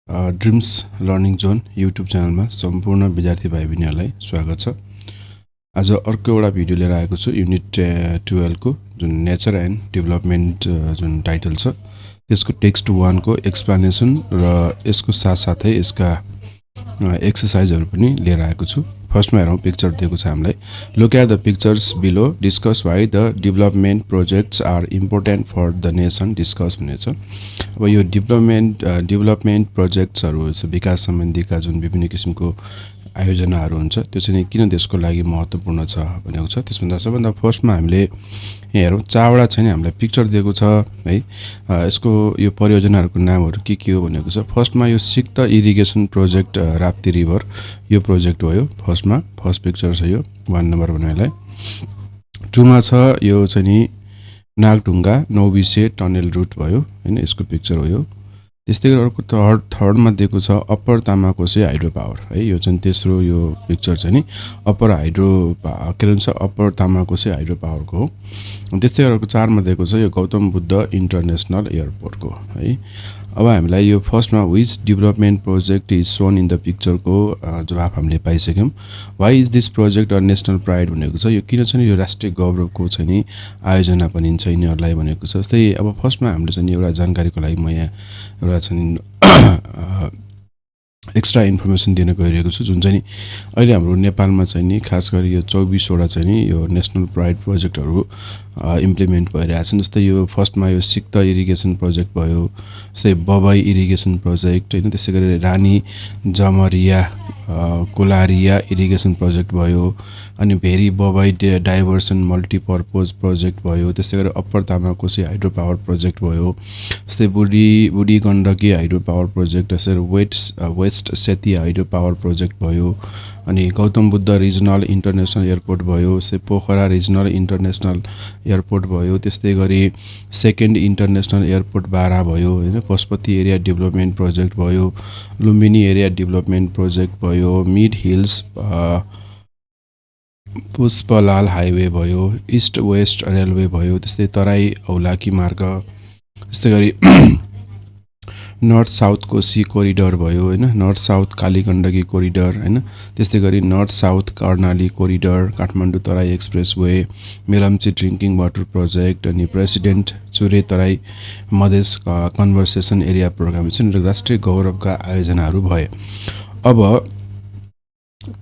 Dreams learning John YouTube च्यानलमा सम्पूर्ण विद्यार्थी भाइ बहिनीहरूलाई स्वागत छ। आज अर्को एउटा भिडियो लिएर आएको छु। युनिट 12 को जुन नेचर एन्ड डेभलपमेन्ट जुन टाइटल छ त्यसको टेक्स्ट 1 को एक्सप्लेनेसन र यसको साथसाथै यसका एक्सरसाइजहरु पनि लिएर आएको छु। फर्स्टमा हेरौँ, पिक्चर दिएको छ हामीलाई। Look at the pictures below, discuss why the development projects are important for the nation, discuss भनेको छ। अब यो डेभलपमेन्ट प्रोजेक्ट्सहरु विकास सम्बन्धीका जुन विभिन्न किसिमको आयोजनाहरू हुन्छ त्यो चाहिँ किन देशको लागि महत्त्वपूर्ण छ भनेको छ। त्यसभन्दा सबभन्दा फर्स्टमा हामीले यहाँ हेरौँ, चारवटा चाहिँ हामीलाई पिक्चर दिएको छ है। यसको यो परियोजनाहरूको नामहरू के हो भनेको छ। फर्स्टमा यो सिक्त इरिगेसन प्रोजेक्ट राप्ती रिभर, यो प्रोजेक्ट हो। यो फर्स्ट पिक्चर छ, यो 1 नम्बर भन्नेलाई। 2 मा छ यो चाहिँ नि नागढुङ्गा नौबिसे टनल रुट भयो हैन, यसको पिक्चर हो यो। त्यस्तै गरी अर्को थर्डमा दिएको छ अप्पर तामाकोसे हाइड्रो पावर है, यो चाहिँ तेस्रो यो पिक्चर चाहिँ नि अप्पर अप्पर तामाकोसे हाइड्रो पावरको हो। त्यस्तै गरी अर्को 4 मा दिएको छ यो गौतम बुद्ध इन्टरनेसनल एयरपोर्टको है। अब हामीलाई यो फर्स्टमा which development project is shown in the पिक्चरको जवाफ हामीले पाइसक्यौँ। Why is this project a national pride भनेको छ। यो किन चाहिँ यो राष्ट्रिय गौरवको चाहिँ नि आयोजना पनि छ यिनीहरूलाई भनेको छ। जस्तै अब फर्स्टमा हामीले चाहिँ एउटा जानकारीको लागि म यहाँ एउटा चाहिँ एक्स्ट्रा इन्फर्मेसन दिन गइरहेको छु, जुन चाहिँ नि अहिले हाम्रो नेपालमा चाहिँ नि खास गरी यो 24 वटा चाहिँ नि यो नेसनल प्राइड प्रोजेक्टहरू इम्प्लिमेन्ट भइरहेको छन्। जस्तै यो फर्स्टमा यो सिक्त इरिगेसन प्रोजेक्ट भयो, जस्तै बबाई इरिगेसन प्रोजेक्ट हैन, त्यसै गरी रानी जमरिया कोलारिया इरिगेसन प्रोजेक्ट भयो, अनि Bheri Babai diversion multipurpose project भयो। त्यस्तै गरी upper Tamakoshi hydro power project भयो, जस्तै Budhi Gandaki hydro power project, त्यसै west Seti hydro power project भयो, अनि Gautam Buddha regional international airport भयो, जस्तै पोखरा रिजनल इन्टरनेसनल एयरपोर्ट भयो। त्यस्तै गरी सेकेन्ड इन्टरनेसनल एयरपोर्ट बारा भयो हैन, पशुपति एरिया डेभलपमेन्ट प्रोजेक्ट भयो, लुम्बिनी एरिया डेभलपमेन्ट प्रोजेक्ट भयो, मिड हिल्स पुष्पलाल हाइवे भयो, इस्ट वेस्ट रेलवे भयो, त्यस्तै तराई औलाकी मार्ग, त्यस्तै गरी नर्थ साउथ कोशी कोरिडोर भयो हैन, नर्थ साउथ कालीगण्डकी कोरिडोर हैन, त्यस्तै गरी north south Karnali corridor, Kathmandu Terai expressway, Melamchi drinking water project, अनि president Chure Terai Madhes conservation area programme चाहिँ राष्ट्रिय गौरवका आयोजनाहरू भए। अब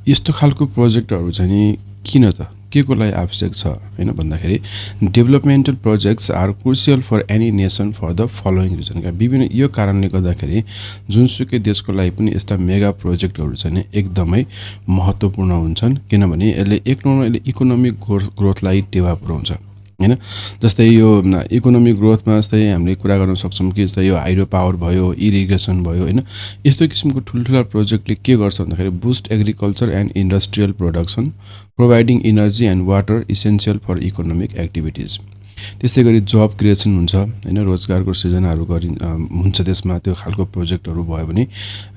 यस्तो खालको प्रोजेक्टहरू चाहिँ नि किन त के को लागि आवश्यक छ हैन भन्दाखेरि developmental projects are crucial for any nation for the following reason. विभिन्न यो कारणले गर्दाखेरि जुनसुकै देशको लागि पनि यस्ता मेगा प्रोजेक्टहरू चाहिँ एकदमै महत्त्वपूर्ण हुन्छन्, किनभने यसले इकोनोमिक ग्रोथलाई टेवा पुर्याउँछ हैन। जस्तै यो इकोनोमिक ग्रोथमा जस्तै हामीले कुरा गर्न सक्छौँ कि जस्तै यो हाइड्रो पावर भयो, इरिगेसन भयो हैन, यस्तो किसिमको ठुल्ठुला प्रोजेक्टले के गर्छ भन्दाखेरि boost agriculture and industrial production, providing energy and water essential for economic activities. त्यस्तै गरी जब क्रिएसन हुन्छ हैन, रोजगारको सृजनाहरू हुन्छ त्यसमा। त्यो खालको प्रोजेक्टहरू भयो भने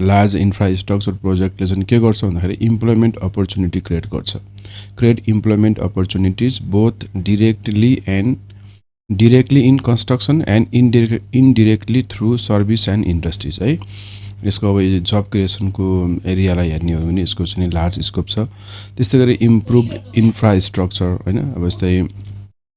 लार्ज इन्फ्रास्ट्रक्चर प्रोजेक्टले चाहिँ के गर्छ भन्दाखेरि employment opportunity create employment opportunities both directly in construction and indirectly through service and industries है। यसको अब जब क्रिएसनको एरियालाई हेर्ने हो भने यसको चाहिँ लार्ज स्कोप छ। त्यस्तै गरी इम्प्रुभ इन्फ्रास्ट्रक्चर हैन, अब जस्तै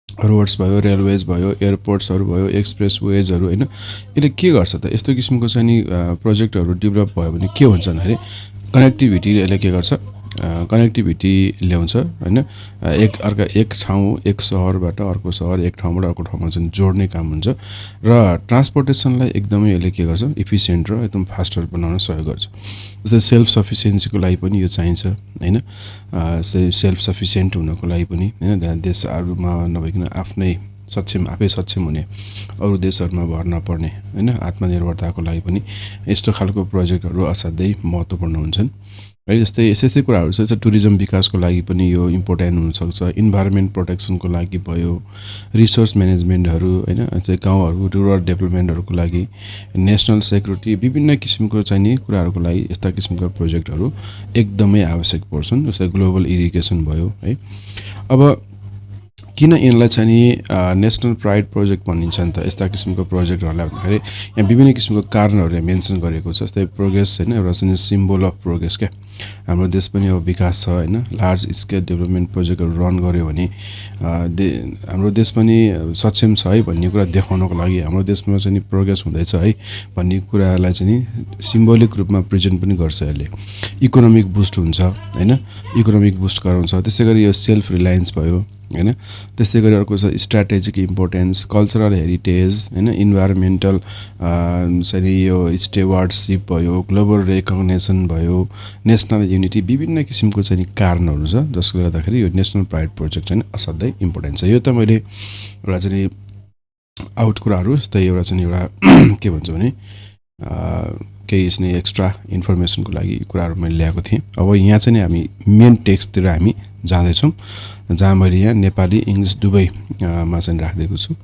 रोड्स भयो, रेलवेज भयो, एयरपोर्ट्सहरू भयो, एक्सप्रेसवेजहरू हैन, यसले के गर्छ त यस्तो किसिमको चाहिँ नि प्रोजेक्टहरू डेभलप भयो भने के हुन्छ भन्दाखेरि कनेक्टिभिटी यसले के गर्छ, कनेक्टिभिटी ल्याउँछ हैन। एक ठाउँ एक सहरबाट अर्को सहर, एक ठाउँबाट अर्को ठाउँमा चाहिँ जोड्ने काम हुन्छ र ट्रान्सपोर्टेसनलाई एकदमै यसले के गर्छ इफिसियन्ट र एकदम फास्टर बनाउन सहयोग गर्छ। जस्तै सेल्फ सफिसियन्सीको लागि पनि यो चाहिन्छ हैन, सेल्फ सफिसियन्ट हुनको लागि पनि हैन, देशहरूमा नभइकन आफै सक्षम हुने, अरू देशहरूमा भर नपर्ने हैन, आत्मनिर्भरताको लागि पनि यस्तो खालको प्रोजेक्टहरू असाध्यै महत्त्वपूर्ण हुन्छन् है। जस्तै यस्तै कुराहरू छ। टुरिज्म विकासको लागि पनि यो इम्पोर्टेन्ट हुनसक्छ, इन्भाइरोमेन्ट प्रोटेक्सनको लागि भयो, रिसोर्स म्यानेजमेन्टहरू हैन, गाउँहरू रुरल डेभलपमेन्टहरूको लागि, नेसनल सेक्युरिटी, विभिन्न किसिमको चाहिँ नि कुराहरूको लागि यस्ता किसिमका प्रोजेक्टहरू एकदमै आवश्यक पर्छन्। जस्तै ग्लोबल इरिगेसन भयो है। अब किन यिनलाई चाहिँ नि नेशनल प्राइड प्रोजेक्ट भनिन्छ नि त यस्ता किसिमको प्रोजेक्टहरूलाई भन्दाखेरि यहाँ विभिन्न किसिमको कारणहरूले मेन्सन गरेको छ जस्तै प्रोग्रेस हैन एउटा चाहिँ सिम्बल अफ प्रोग्रेस के हाम्रो देश पनि अब विकास छ हैन लार्ज स्केल डेभलपमेन्ट प्रोजेक्टहरू रन गर्यो भने हाम्रो देश पनि सक्षम छ है भन्ने कुरा देखाउनको लागि हाम्रो देशमा चाहिँ नि प्रोग्रेस हुँदैछ है भन्ने कुरालाई चाहिँ नि सिम्बोलिक रूपमा प्रेजेन्ट पनि गर्छ यसले इकोनोमिक बुस्ट हुन्छ हैन इकोनोमिक बुस्ट गराउँछ त्यसैगरी यो सेल्फ रिलायन्स भयो हैन त्यसै गरी अर्को छ स्ट्र्याटेजिक इम्पोर्टेन्स कल्चरल हेरिटेज हैन इन्भाइरोमेन्टल चाहिँ यो स्टेवार्डशिप भयो ग्लोबल रेकग्नेसन भयो नेशनल युनिटी विभिन्न किसिमको चाहिँ कारणहरू छ जसले गर्दाखेरि यो नेशनल प्राइड प्रोजेक्ट चाहिँ असाध्यै इम्पोर्टेन्ट छ यो त मैले एउटा चाहिँ आउट कुराहरू जस्तै एउटा चाहिँ एउटा के भन्छ भने केही यसले एक्स्ट्रा इन्फर्मेसनको लागि कुराहरू मैले ल्याएको थिएँ अब यहाँ चाहिँ हामी मेन टेक्स्टतिर हामी जाँदैछौँ जहाँ मैले यहाँ नेपाली इङ्ग्लिस दुवैमा चाहिँ राखिदिएको छु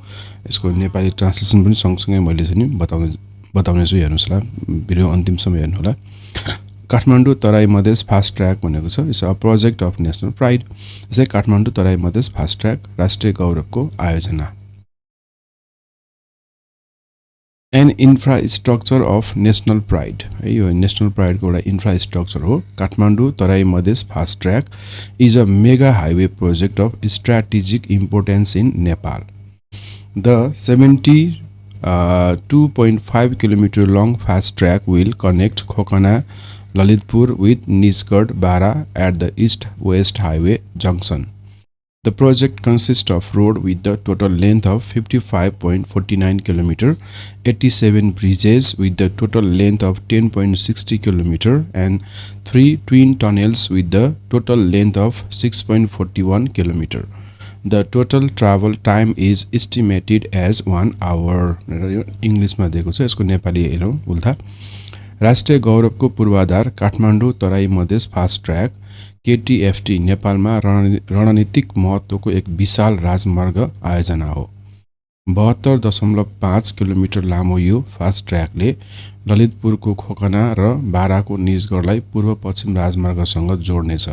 यसको नेपाली ट्रान्सलेसन पनि सँगसँगै मैले चाहिँ बताउने छु हेर्नुहोस् होला भिडियो अन्तिमसम्म हेर्नु होला काठमाडौँ तराई मधेस फास्ट ट्र्याक भनेको छ it's a project of national pride यसै काठमाडौँ तराई मधेस फास्ट ट्र्याक राष्ट्रिय गौरवको आयोजना an infrastructure of national pride है यो नेशनल प्राइडको एउटा इन्फ्रास्ट्रक्चर हो Kathmandu Terai Madhes fast track is a mega highway project of strategic importance in Nepal the 72.5 kilometer long fast track will connect Khokana Lalitpur with Nisgad Bara at the east-west highway junction. The project consists of road with the total length of 55.49 km, 87 bridges with the total length of 10.60 km and 3 twin tunnels with the total length of 6.41 km. The total travel time is estimated as 1 hour. इङ्ग्लिसमा दिएको छ यसको नेपाली हेरौँ उल्था राष्ट्रिय गौरवको पूर्वाधार Kathmandu Terai Madhes fast track केटीएफटी नेपालमा रणनीतिक महत्त्वको एक विशाल राजमार्ग आयोजना हो 72.5 किलोमिटर लामो यो फास्ट ट्र्याकले ललितपुरको खोकना र बाराको निजगढलाई पूर्व पश्चिम राजमार्गसँग जोड्नेछ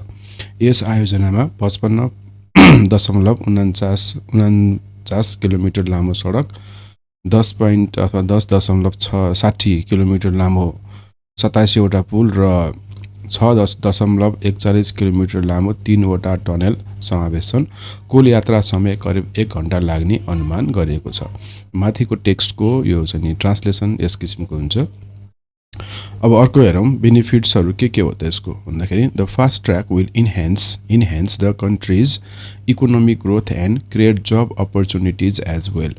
यस आयोजनामा 55.49 किलोमिटर लामो सडक 10.60 किलोमिटर लामो 27 वटा पुल र 6.41 किलोमिटर लामो 3 वटा टनेल समावेश छन् कुल यात्रा समय करिब 1 घण्टा लाग्ने अनुमान गरिएको छ माथिको टेक्स्टको यो चाहिँ ट्रान्सलेसन यस किसिमको हुन्छ अब अर्को हेरौँ बेनिफिट्सहरू के हो त यसको भन्दाखेरि the fast track will enhance the country's economic growth and create jobs opportunities as well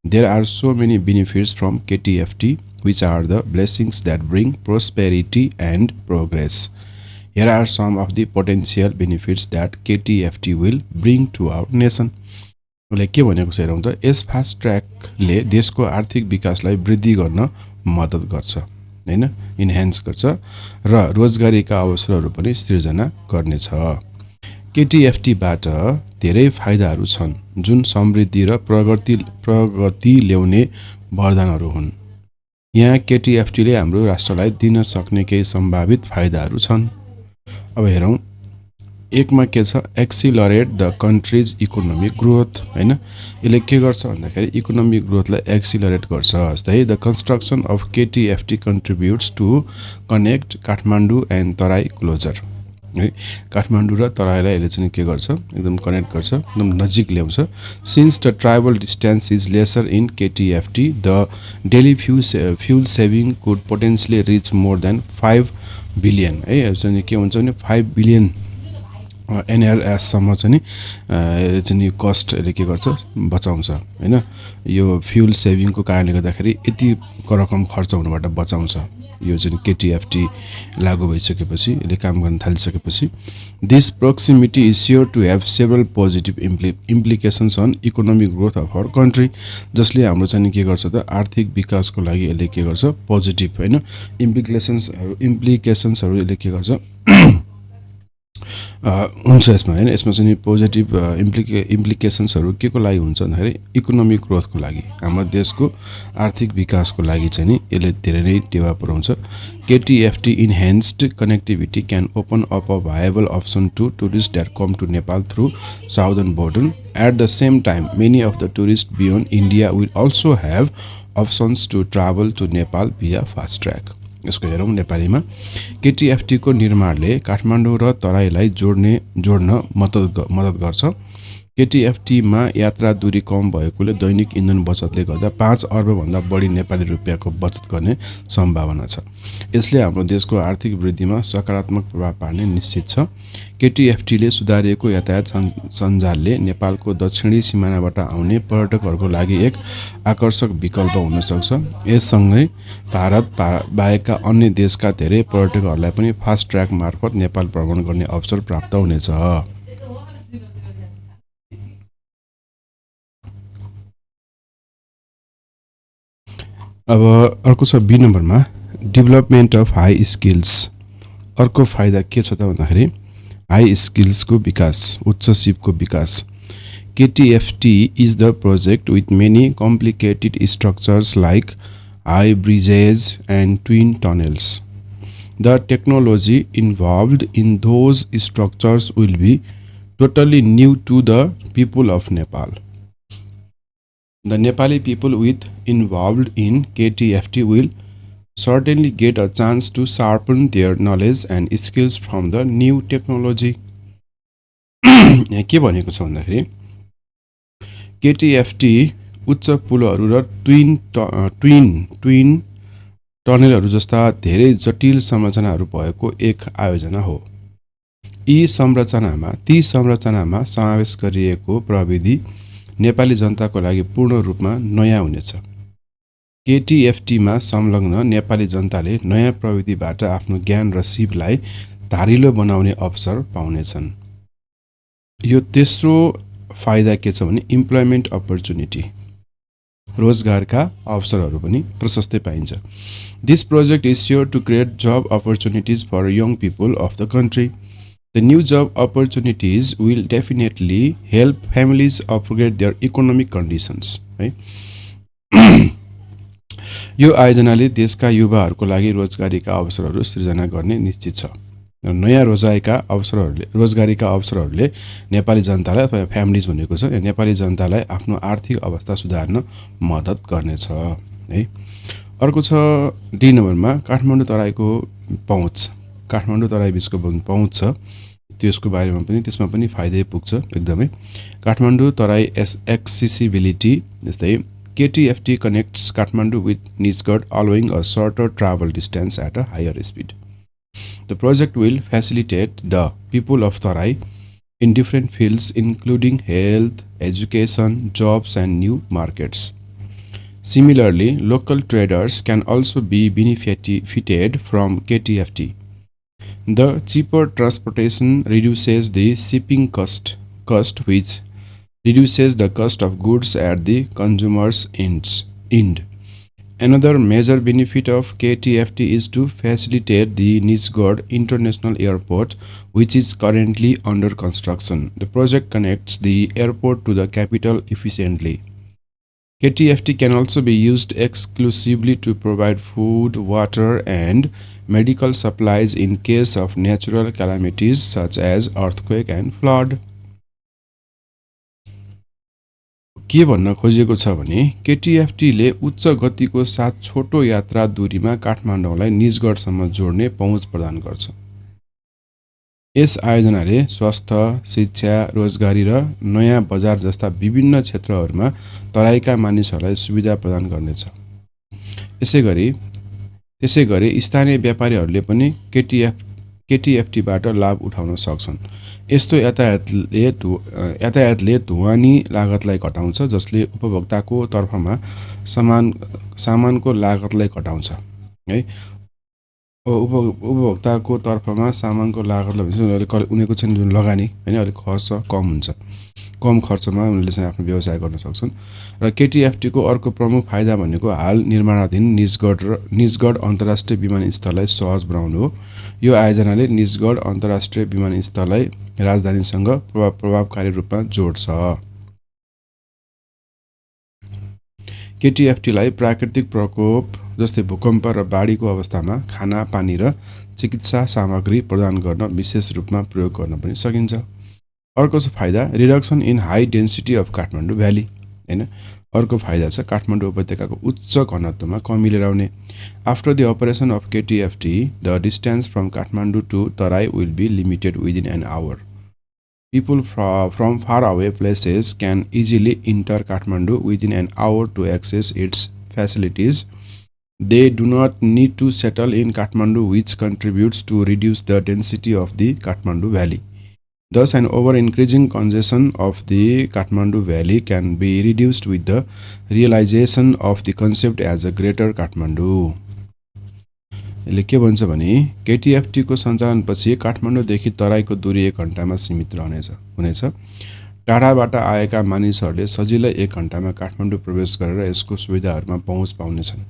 there are so many benefits from KTFT which are the blessings that bring prosperity and progress. Here are some of the potential benefits that KTFT will bring to our nation. ले के भनेको छ हेरौँ त यस fast ट्र्याकले देशको आर्थिक विकासलाई वृद्धि गर्न मद्दत गर्छ हैन इन्हान्स गर्छ र रोजगारीका अवसरहरू पनि सृजना गर्नेछ केटीएफटीबाट धेरै फाइदाहरू छन् जुन समृद्धि र प्रगति ल्याउने वरदानहरू हुन् यहाँ केटीएफटीले हाम्रो राष्ट्रलाई दिन सक्ने केही सम्भावित फाइदाहरू छन् अब हेरौँ एकमा के छ accelerate the country's economic growth हैन यसले के गर्छ भन्दाखेरि इकोनोमिक ग्रोथलाई एक्सिलरेट गर्छ जस्तै the construction of KTFT contributes to connect Kathmandu and Terai closer है काठमाडौँ र तराईलाई यसले चाहिँ के गर्छ एकदम कनेक्ट गर्छ एकदम नजिक ल्याउँछ since the travel distance is lesser in KTFT the daily fuel saving could potentially reach more than 5 billion है चाहिँ के हुन्छ भने 5 बिलियन एनआरएससम्म चाहिँ कस्ट यसले के गर्छ बचाउँछ हैन यो फ्युल सेभिङको कारणले गर्दाखेरि यति रकम खर्च हुनबाट बचाउँछ यो चाहिँ केटीएफटी लागू भइसकेपछि यसले काम गर्न थालिसकेपछि this proximity is sure to have several positive implications on economic growth of our country जसले हाम्रो चाहिँ के गर्छ त आर्थिक विकासको लागि यसले के गर्छ पोजिटिभ हैन इम्प्लिकेसन्सहरू यसले के गर्छ हुन्छ यसमा हैन यसमा चाहिँ पोजिटिभ इम्प्लिकेसन्सहरू के को लागि हुन्छ भन्दाखेरि इकोनोमिक ग्रोथको लागि हाम्रो देशको आर्थिक विकासको लागि चाहिँ नि यसले धेरै नै टेवा पुर्याउँछ KTFT enhanced connectivity can open up a viable option to tourist that come to Nepal through southern border at the same time many of the tourist beyond India will also have options to travel to Nepal via fast track यसको हेरौँ नेपालीमा केटीएफटीको निर्माणले काठमाडौँ र तराईलाई जोड्न मद्दत गर्छ केटीएफटीमा यात्रा दूरी कम भएकोले दैनिक इन्धन बचतले गर्दा 5 अर्बभन्दा बढी नेपाली रुपियाँको बचत गर्ने सम्भावना छ यसले हाम्रो देशको आर्थिक वृद्धिमा सकारात्मक प्रभाव पार्ने निश्चित छ केटीएफटीले सुधारिएको यातायात सञ्जालले नेपालको दक्षिणी सिमानाबाट आउने पर्यटकहरूको लागि एक आकर्षक विकल्प हुन सक्छ यससँगै भारत बाहेकका अन्य देशका धेरै पर्यटकहरूलाई पनि फास्ट ट्र्याक मार्फत नेपाल भ्रमण गर्ने अवसर प्राप्त हुनेछ अब अर्को छ बी नम्बरमा डेभलपमेन्ट अफ हाई स्किल्स अर्को फाइदा के छ त भन्दाखेरि हाई स्किल्सको विकास उच्च सिपको विकास KTFT is the project with many complicated structures like high bridges and twin tunnels the technology involved in those structures will be totally new to the people of Nepal The Nepali people involved in KTFT will certainly get a chance to sharpen their knowledge and skills from the new technology. के भनेको छ भन्दाखेरि केटीएफटी उच्च पुलहरू र twin टनलहरू जस्ता धेरै जटिल संरचनाहरू भएको एक आयोजना हो ती संरचनामा समावेश गरिएको प्रविधि नेपाली जनताको लागि पूर्ण रूपमा नयाँ हुनेछ केटीएफटीमा संलग्न नेपाली जनताले नयाँ प्रविधिबाट आफ्नो ज्ञान र सिपलाई धारिलो बनाउने अवसर पाउनेछन् यो तेस्रो फाइदा के छ भने इम्प्लोइमेन्ट अपर्च्युनिटी रोजगारका अवसरहरू पनि प्रशस्तै पाइन्छ this project is sure to create job opportunities for young people of the country The new job opportunities will definitely help families upgrade their economic conditions. यो आयोजनाले देशका युवाहरूको लागि रोजगारीका अवसरहरू सृजना गर्ने निश्चित छ नयाँ रोजगारीका अवसरहरूले नेपाली जनतालाई अथवा फ्यामिलीज भनेको छ नेपाली जनतालाई आफ्नो आर्थिक अवस्था सुधार्न मद्दत गर्नेछ है अर्को छ डी नम्बरमा काठमाडौँ तराईको पहुँच काठमाडौँ तराई बीचको पहुँच छ त्यसको बारेमा पनि त्यसमा पनि फाइदै पुग्छ एकदमै काठमाडौँ तराई एक्सेसिबिलिटी जस्तै KTFT connects Kathmandu with Nijgadh allowing a shorter travel distance at a higher speed the project will facilitate the people of Terai in different fields including health education jobs and new markets similarly local traders can also be benefited from KTFT The cheaper transportation reduces the shipping cost which reduces the cost of goods at the consumer's end. Another major benefit of KTFT is to facilitate the Nizhgod International Airport, which is currently under construction. The project connects the airport to the capital efficiently. KTFT can also be used exclusively to provide food, water, and medical supplies in case of natural calamities such as earthquake and flood. के भन्न खोजेको छ भने केटीएफटीले उच्च गतिको साथ छोटो यात्रा दूरीमा काठमाडौँलाई निजगढसम्म जोड्ने पहुँच प्रदान गर्छ यस आयोजनाले स्वास्थ्य शिक्षा रोजगारी र नयाँ बजार जस्ता विभिन्न क्षेत्रहरूमा तराईका मानिसहरूलाई सुविधा प्रदान गर्नेछ त्यसैगरी स्थानीय व्यापारीहरूले पनि केटीएफटीबाट लाभ उठाउन सक्छन् यस्तो यातायातले ढुवानी लागतलाई घटाउँछ जसले उपभोक्ताको तर्फमा सामानको लागतलाई घटाउँछ है उपभोक्ताको तर्फमा सामानको लागतलाई उनीहरूको चाहिँ जुन लगानी हैन अलिक खर्च कम हुन्छ, कम खर्चमा उनीहरूले चाहिँ आफ्नो व्यवसाय गर्न सक्छन्। र केटीएफटी को अर्को प्रमुख फाइदा भनेको हाल निर्माणाधीन निजगढ अन्तर्राष्ट्रिय विमानस्थललाई सहज बनाउनु हो। यो आयोजनाले निजगढ अन्तर्राष्ट्रिय विमानस्थललाई राजधानीसँग प्रभावकारी रूपमा जोड्छ। केटीएफटीलाई प्राकृतिक प्रकोप जस्तै भूकम्प र बाढीको अवस्थामा खाना, पानी र चिकित्सा सामग्री प्रदान गर्न विशेष रूपमा प्रयोग गर्न पनि सकिन्छ। अर्को छ फाइदा reduction in high density of Kathmandu valley हैन। अर्को फाइदा छ काठमाडौँ उपत्यकाको उच्च घनत्वमा कमी लिएर आउने। After the operation of KTFT the distance from Kathmandu to Terai will be limited within an hour. People from far away places can easily enter Kathmandu within an hour to access its facilities. They do not need to settle in Kathmandu, which contributes to reduce the density of the Kathmandu Valley. Thus, an over-increasing congestion of the Kathmandu Valley can be reduced with the realization of the concept as a greater Kathmandu. यसले के भन्छ भने केटीएफटी को सञ्चालनपछि काठमाडौँदेखि तराईको दूरी 1 घण्टामा सीमित हुनेछ। टाढाबाट आएका मानिसहरूले सजिलै 1 घण्टामा काठमाडौँ प्रवेश गरेर यसको सुविधाहरूमा पहुँच पाउनेछन्।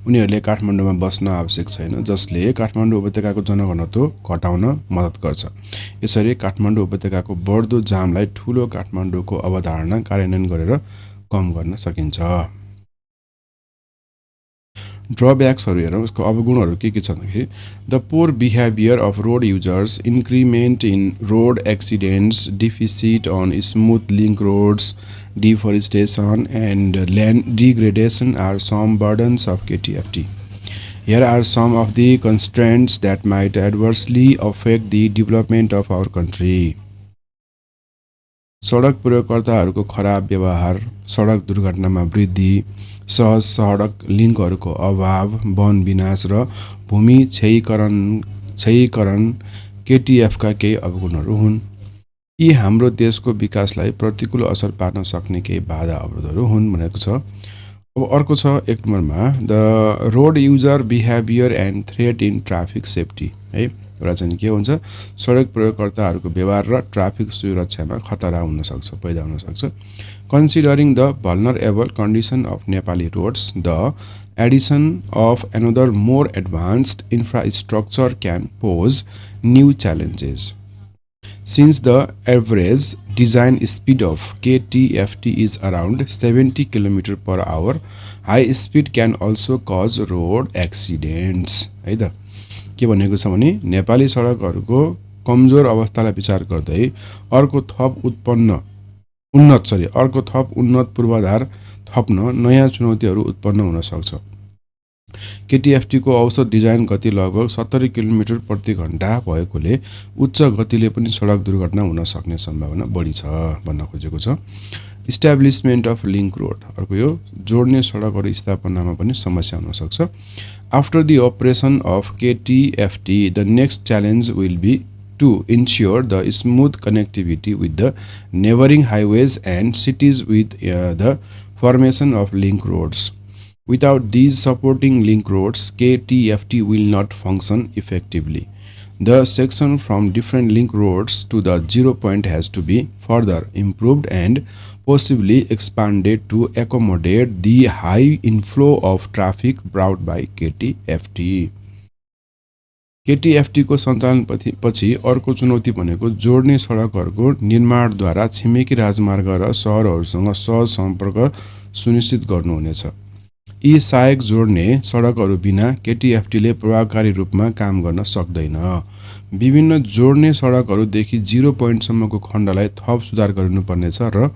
उनीहरूले काठमाडौँमा बस्न आवश्यक छैन, जसले काठमाडौँ उपत्यकाको जनघनत्व घटाउन मद्दत गर्छ। यसरी काठमाडौँ उपत्यकाको बढ्दो जामलाई ठूलो काठमाडौँको अवधारणा कार्यान्वयन गरेर कम गर्न सकिन्छ। ड्रब्याक्सहरू हेरौँ, यसको अवगुणहरू के छन् भन्दाखेरि the poor behaviour of road users, increment in road accidents, deficit on smooth link roads, deforestation and land degradation are some burdens of KTFT. Here are some of the constraints that might adversely affect the development of our country. सडक प्रयोगकर्ताहरूको खराब व्यवहार, सडक दुर्घटनामा वृद्धि, सहज सडक लिङ्कहरूको अभाव, वन विनाश र भूमि क्षयीकरण केटीएफका केही अवगुणहरू हुन्। यी हाम्रो देशको विकासलाई प्रतिकूल असर पार्न सक्ने केही बाधा अवरोधहरू हुन् भनेको छ। अब अर्को छ 1 नम्बरमा the road user behaviour and threat in traffic safety है। एउटा चाहिँ के हुन्छ सडक प्रयोगकर्ताहरूको व्यवहार र ट्राफिक सुरक्षामा खतरा हुन सक्छ, पैदा हुन सक्छ। Considering the vulnerable condition of Nepali roads, the addition of another more advanced infrastructure can pose new challenges. Since the average design speed of KTFT is around 70 km per hour, high speed can also cause road accidents. है त के भनेको छ भने नेपाली सडकहरूको कमजोर अवस्थालाई विचार गर्दै अर्को थप उन्नत पूर्वाधार थप्न नयाँ चुनौतीहरू उत्पन्न हुन सक्छ। केटीएफटी को औसत डिजाइन गति लगभग 70 किलोमिटर प्रति घण्टा भएकोले उच्च गतिले पनि सडक दुर्घटना हुन सक्ने सम्भावना बढी छ भन्न खोजेको छ। इस्टाब्लिशमेन्ट अफ लिङ्क रोड, अर्को यो जोड्ने सडकहरू स्थापनामा पनि समस्या हुन सक्छ। After the operation of KTFT the next challenge will be to ensure the smooth connectivity with the neighboring highways and cities with the formation of link roads. Without these supporting link roads, KTFT will not function effectively. The section from different link roads to the zero point has to be further improved and possibly expanded to accommodate the high inflow of traffic brought by KTFT. केटीएफटी को सञ्चालन पछि अर्को चुनौती भनेको जोड्ने सडकहरूको निर्माणद्वारा छिमेकी राजमार्ग र सहरहरूसँग सहज सम्पर्क सुनिश्चित गर्नुहुनेछ। यी सहायक जोड्ने सडकहरू बिना केटीएफटीले प्रभावकारी रूपमा काम गर्न सक्दैन। विभिन्न जोड्ने सडकहरूदेखि 0 पोइन्टसम्मको खण्डलाई थप सुधार गर्नुपर्नेछ र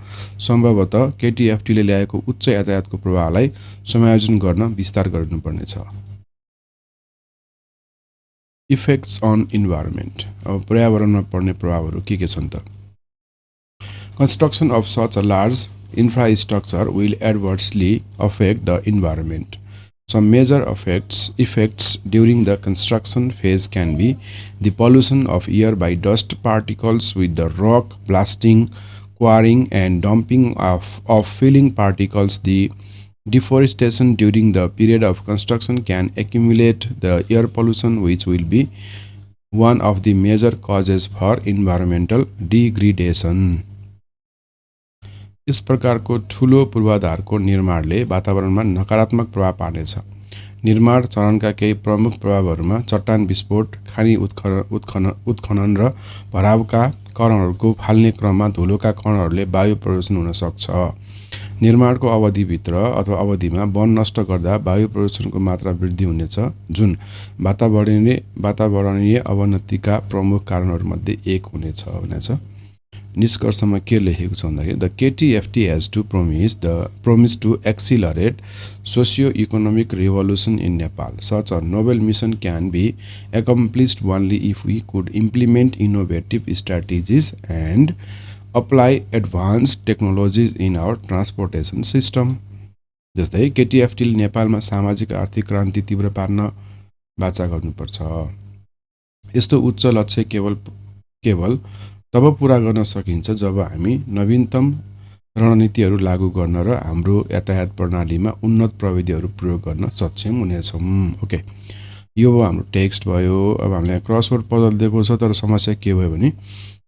सम्भवतः केटीएफटीले ल्याएको उच्च यातायातको प्रवाहलाई समायोजन गर्न विस्तार गर्नुपर्नेछ। इफेक्ट्स अन इन्भाइरोमेन्ट, अब पर्यावरणमा पर्ने प्रभावहरू के छन् त? Construction of such a large infrastructure will adversely affect the environment. Some major effects during the construction phase can be the pollution of air by dust particles with the rock blasting, quarrying and dumping of filling particles, the Deforestation during the period of construction can accumulate the air pollution, which will be one of the major causes for environmental degradation. यस प्रकारको ठूलो पूर्वाधारको निर्माणले वातावरणमा नकारात्मक प्रभाव पार्नेछ। निर्माण चरणका केही प्रमुख प्रभावहरूमा चट्टान विस्फोट, खानी उत्खनन र भरावका कणहरूको फाल्ने क्रममा धुलोका कणहरूले वायु प्रदूषण हुन सक्छ। निर्माणको अवधिभित्र अथवा अवधिमा वन नष्ट गर्दा वायु प्रदूषणको मात्रा वृद्धि हुनेछ, जुन वातावरणीय अवनतिका प्रमुख कारणहरूमध्ये एक हुनेछ भनेछ। निष्कर्षमा के लेखेको छ भन्दाखेरि the KTFT has to promise to accelerate socio-economic revolution in Nepal. Such a noble mission can be accomplished only if we could implement innovative strategies and apply advanced technologies in our transportation system. जस्तै KTFT ले नेपालमा सामाजिक आर्थिक क्रान्ति तीव्र पार्न वाचा गर्नुपर्छ। यस्तो उच्च लक्ष्य केवल तब पूरा गर्न सकिन्छ जब हामी नवीनतम रणनीतिहरू लागू गर्न र हाम्रो यातायात प्रणालीमा उन्नत प्रविधिहरू प्रयोग गर्न सक्षम हुनेछौँ। ओके, यो हाम्रो टेक्स्ट भयो। अब हामीले क्रसवर्ड पजल दिएको छ, तर समस्या के भयो भने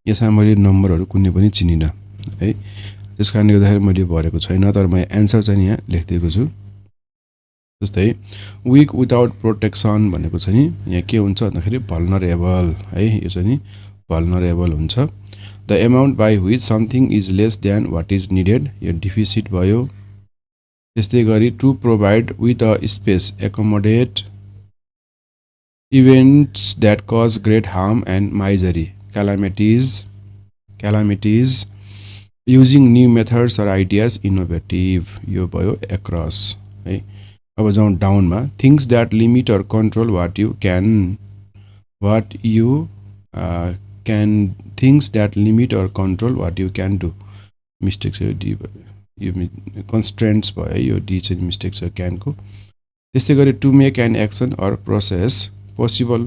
यसमा मैले नम्बरहरू कुनै पनि चिनिनँ है, त्यस कारणले गर्दाखेरि मैले भरेको छैन, तर मैले एन्सर चाहिँ यहाँ लेखिदिएको छु। जस्तै विक विदाउट प्रोटेक्सन भनेको छ नि, यहाँ के हुन्छ भन्दाखेरि भल्नरेबल है, यो चाहिँ नि भल्नरेबल हुन्छ। The amount by which something is less than what is needed, यो डिफिसिट भयो। त्यस्तै गरी to provide with a space accommodate events that cause great harm and misery calamities using new methods or ideas innovative, यो भयो across है। अब जाउँ डाउनमा, things that limit or control what you can things that limit or control what you can do. Mistakes यो D यो constraints भयो, यो डी चाहिँ मिस्टेक्स हो क्यान को। त्यस्तै गरी to make an action or process possible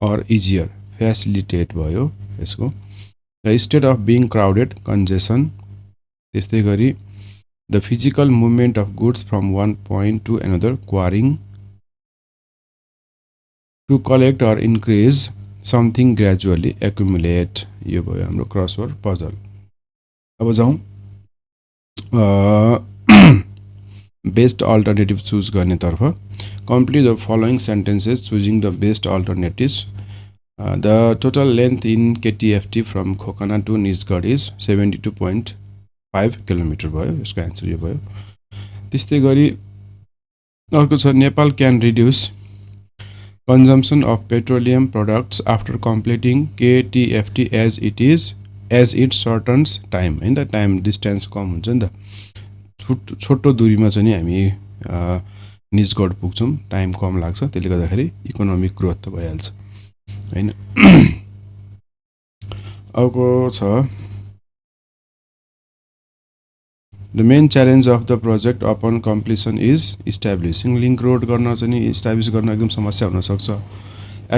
or easier, facilitate भयो यसको। The state of being crowded, congestion. त्यस्तै गरी the physical movement of goods from one point to another, carrying. To collect or increase something gradually accumulate, यो भयो हाम्रो crossword puzzle. अब जाउँ best alternative choose गर्नेतर्फ। Complete the following sentences choosing the best alternatives. The total length in KTFT from Khokana to Nijgadh is 72.5 kilometre भयो, यसको answer यो भयो। त्यस्तै गरी अर्को छ Nepal can reduce consumption of petroleum products after completing KTFT as it shortens time, हैन त टाइम डिस्टेन्स कम हुन्छ नि त। छोटो दूरीमा चाहिँ नि हामी निजगढ पुग्छौँ, टाइम कम लाग्छ, त्यसले गर्दाखेरि इकोनोमिक ग्रोथ त भइहाल्छ हैन। अर्को छ The main challenge of the project upon completion is establishing. Link road गर्न चाहिँ नि इस्टाब्लिस गर्न एकदम समस्या हुन सक्छ।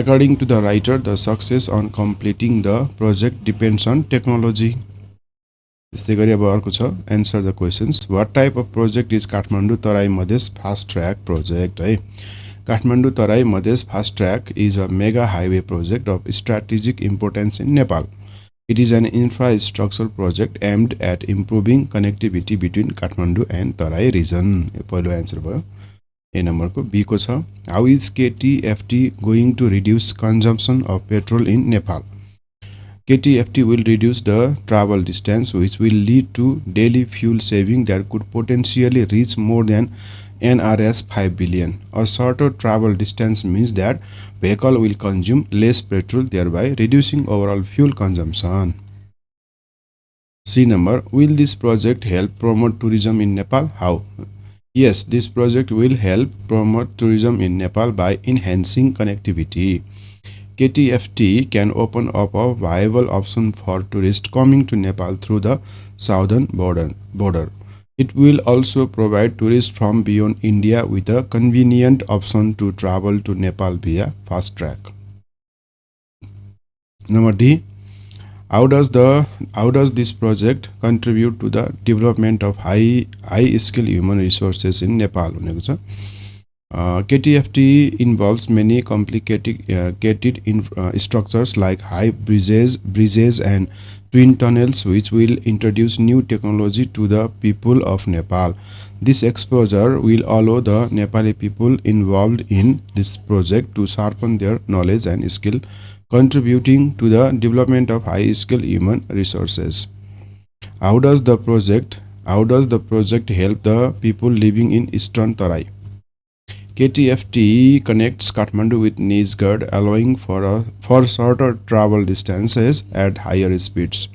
According to the writer, the success on completing the project depends on technology. त्यस्तै गरी अब अर्को छ answer the questions. What type of project is Kathmandu Terai Madhes fast track project है। Kathmandu Terai Madhes fast track is a mega highway project of strategic importance in Nepal. It is an infrastructure project aimed at improving connectivity between Kathmandu and Tarai region. यो पहिलो answer भयो। ए नम्बरको be को छ How is KTFT going to reduce consumption of petrol in Nepal? KTFT will reduce the travel distance, which will lead to daily fuel saving that could potentially reach more than NRS 5 billion. A shorter travel distance means that vehicle will consume less petrol, thereby reducing overall fuel consumption. C number, will this project help promote tourism in Nepal? How? Yes, this project will help promote tourism in Nepal by enhancing connectivity. KTFT can open up a viable option for tourists coming to Nepal through the southern border. It will also provide tourists from beyond India with a convenient option to travel to Nepal via fast track. Number D, how does this project contribute to the development of high skill human resources in Nepal भनेको छ KTFT involves many complicated structures like high bridges and twin tunnels, which will introduce new technology to the people of Nepal. This exposure will allow the Nepali people involved in this project to sharpen their knowledge and skill, contributing to the development of high-skilled human resources. How does the project help the people living in Eastern Tarai? KTFT connects Kathmandu with Nisgad, allowing for shorter travel distances at higher speeds.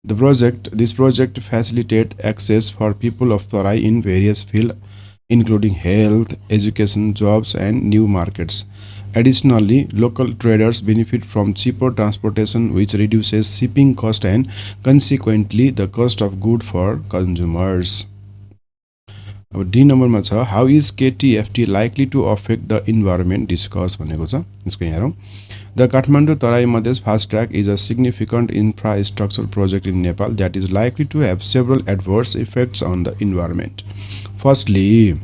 This project facilitates access for people of Tarai in various fields, including health, education, jobs, and new markets. Additionally, local traders benefit from cheaper transportation, which reduces shipping cost and consequently the cost of goods for consumers. अब D नम्बरमा छ how is KTFT likely to affect the environment discuss भनेको छ यसको यहाँ हेरौँ The Kathmandu Tarai Madesh fast track is a significant infrastructure project in Nepal that is likely to have several adverse effects on the environment. Firstly,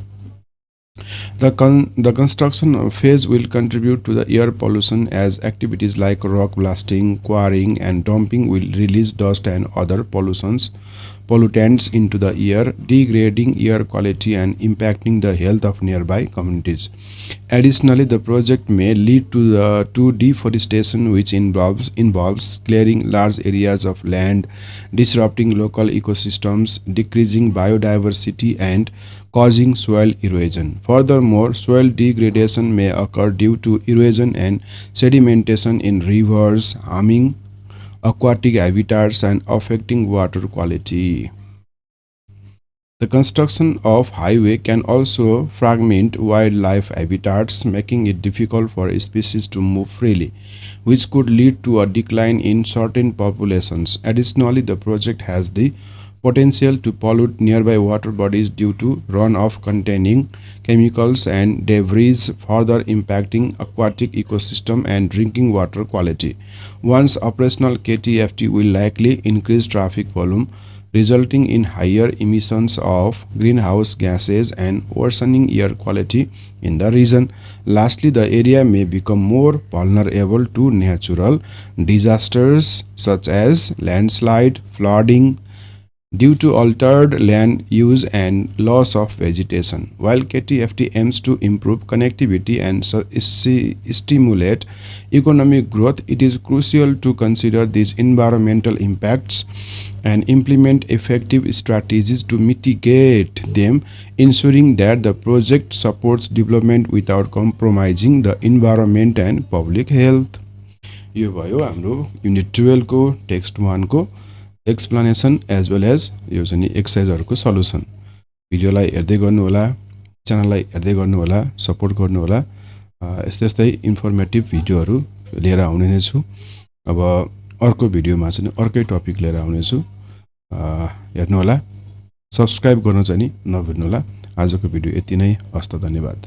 the construction phase will contribute to the air pollution as activities like rock blasting, quarrying, and dumping will release dust and other pollutants into the air, degrading air quality and impacting the health of nearby communities. Additionally, the project may lead to deforestation, which involves clearing large areas of land, disrupting local ecosystems, decreasing biodiversity, and causing soil erosion. Furthermore, soil degradation may occur due to erosion and sedimentation in rivers, harming aquatic habitats and affecting water quality. The construction of highway can also fragment wildlife habitats, making it difficult for species to move freely, which could lead to a decline in certain populations. Additionally, the project has the potential to pollute nearby water bodies due to runoff containing chemicals and debris, further impacting aquatic ecosystem and drinking water quality. Once operational, KTFT will likely increase traffic volume, resulting in higher emissions of greenhouse gases and worsening air quality in the region. Lastly, the area may become more vulnerable to natural disasters such as landslide, flooding, due to altered land use and loss of vegetation. While KTFT aims to improve connectivity and stimulate economic growth, it is crucial to consider these environmental impacts and implement effective strategies to mitigate them, ensuring that the project supports development without compromising the environment and public health. यो भयो हाम्रो unit 12 को text 1 को explanation as well as यो चाहिँ एक्सरसाइजहरुको solution भिडियोलाई हेर्दै गर्नु होला च्यानललाई हेर्दै गर्नु होला सपोर्ट गर्नु होला यस्तै इन्फर्मेटिभ भिडियोहरु लिएर आउने नै छु अब अर्को भिडियोमा चाहिँ अर्कै टपिक लिएर आउने छु हेर्नु होला सब्स्क्राइब गर्न चाहिँ नि नभुल्नु होला आजको भिडियो यति नै हस्त धन्यवाद